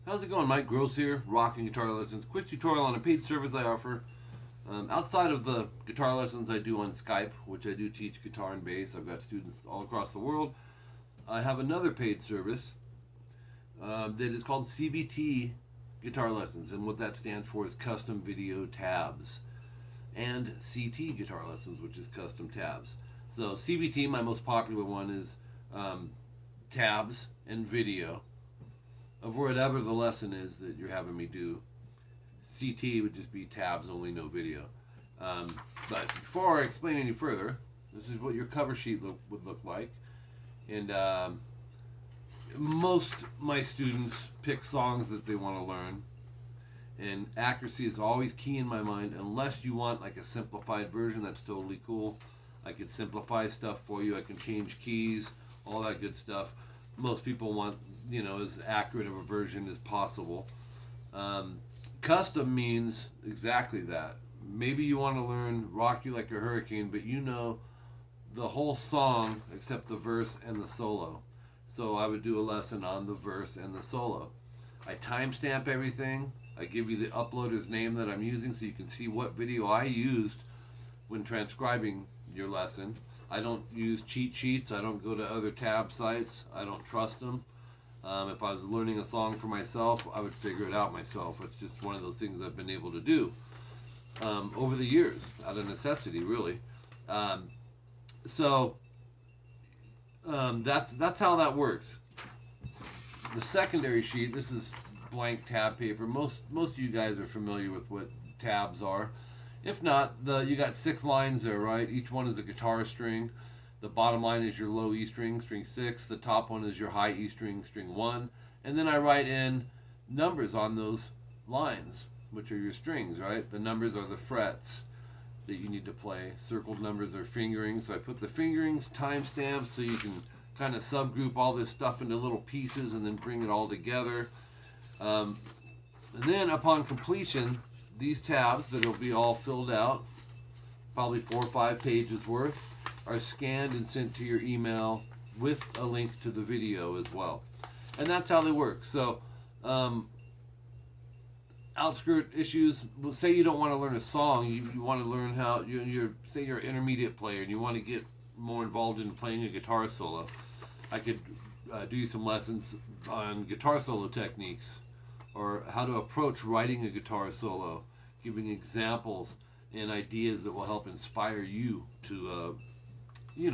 How's it going? Mike Gross here, Rocking Guitar Lessons. Quick tutorial on a paid service I offer. Outside of the guitar lessons I do on Skype, which I do teach guitar and bass. I've got students all across the world. I have another paid service that is called CVT Guitar Lessons, and what that stands for is Custom Video Tabs, and CT Guitar Lessons, which is Custom Tabs. So CVT, my most popular one, is tabs and video of whatever the lesson is that you're having me do. CT would just be tabs only, no video. But before I explain any further, this is what your cover sheet would look like. And most my students pick songs that they want to learn. And accuracy is always key in my mind, unless you want like a simplified version. That's totally cool. I could simplify stuff for you. I can change keys, all that good stuff. Most people want, as accurate of a version as possible. Custom means exactly that. Maybe you want to learn Rock You Like a Hurricane, but the whole song except the verse and the solo. So I would do a lesson on the verse and the solo. I timestamp everything. I give you the uploader's name that I'm using so you can see what video I used when transcribing your lesson. I don't use cheat sheets. I don't go to other tab sites. I don't trust them. If I was learning a song for myself, I would figure it out myself. It's just one of those things I've been able to do over the years, out of necessity, really. So that's how that works. The secondary sheet, this is blank tab paper. Most of you guys are familiar with what tabs are. If not, you got 6 lines there, right? Each one is a guitar string. The bottom line is your low E string, string 6. The top one is your high E string, string 1. And then I write in numbers on those lines, which are your strings, right? The numbers are the frets that you need to play. Circled numbers are fingerings. So I put the fingerings, timestamps, so you can kind of subgroup all this stuff into little pieces and then bring it all together. And then upon completion, these tabs that will be all filled out, probably 4 or 5 pages worth, are scanned and sent to your email with a link to the video as well. And that's how they work. So outskirt issues, say you don't want to learn a song, you want to learn how, say you're an intermediate player and you want to get more involved in playing a guitar solo. I could do some lessons on guitar solo techniques, or how to approach writing a guitar solo, giving examples and ideas that will help inspire you to, be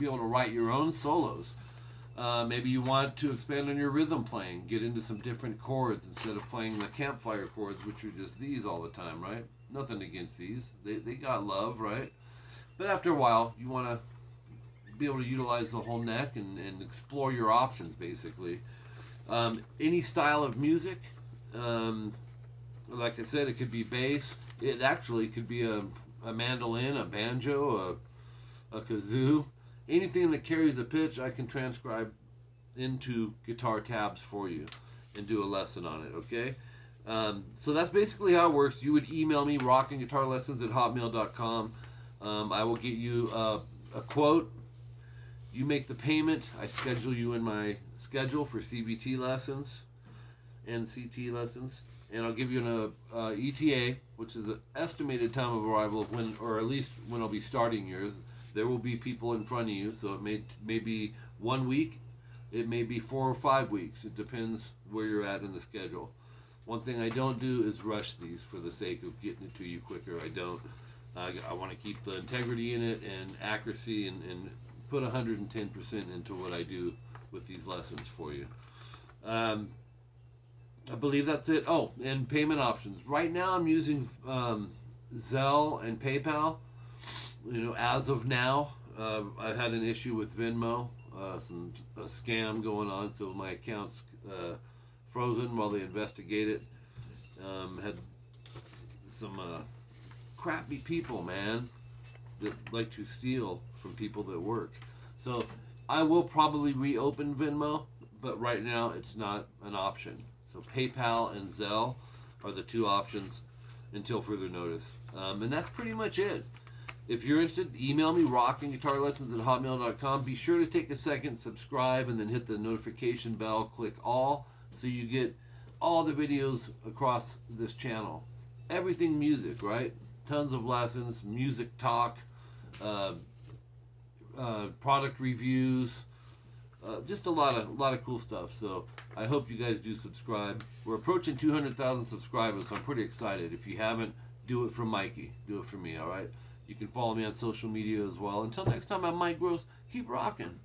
able to write your own solos. Maybe you want to expand on your rhythm playing, get into some different chords instead of playing the campfire chords, which are just these all the time, right? Nothing against these. They got love, right? But after a while, you want to be able to utilize the whole neck and explore your options, basically. Any style of music, like I said, it could be bass. It actually could be a mandolin, a banjo, a kazoo. Anything that carries a pitch, I can transcribe into guitar tabs for you and do a lesson on it, okay? So that's basically how it works. You would email me, rockingguitarlessons@hotmail.com. I will get you a quote. You make the payment. I schedule you in my schedule for CVT lessons and CT lessons, and I'll give you an ETA, which is an estimated time of arrival of when, or at least when I'll be starting yours. There will be people in front of you, so it may be 1 week, it may be 4 or 5 weeks. It depends where you're at in the schedule. One thing I don't do is rush these for the sake of getting it to you quicker. I don't. I want to keep the integrity in it and accuracy, and put 110% into what I do with these lessons for you. I believe that's it. Oh, and payment options. Right now I'm using Zelle and PayPal. As of now, I've had an issue with Venmo, a scam going on, so my account's frozen while they investigate it. Had some crappy people, man, that like to steal from people that work. So I will probably reopen Venmo, but right now it's not an option. So PayPal and Zelle are the 2 options until further notice. And that's pretty much it. If you're interested, email me, rockingguitarlessons@hotmail.com. Be sure to take a second, subscribe, and then hit the notification bell, click all, so you get all the videos across this channel. Everything music, right? Tons of lessons, music talk, uh, product reviews, just a lot of cool stuff. So I hope you guys do subscribe. We're approaching 200,000 subscribers, so I'm pretty excited. If you haven't, do it for Mikey. Do it for me, all right? You can follow me on social media as well. Until next time, I'm Mike Gross. Keep rocking.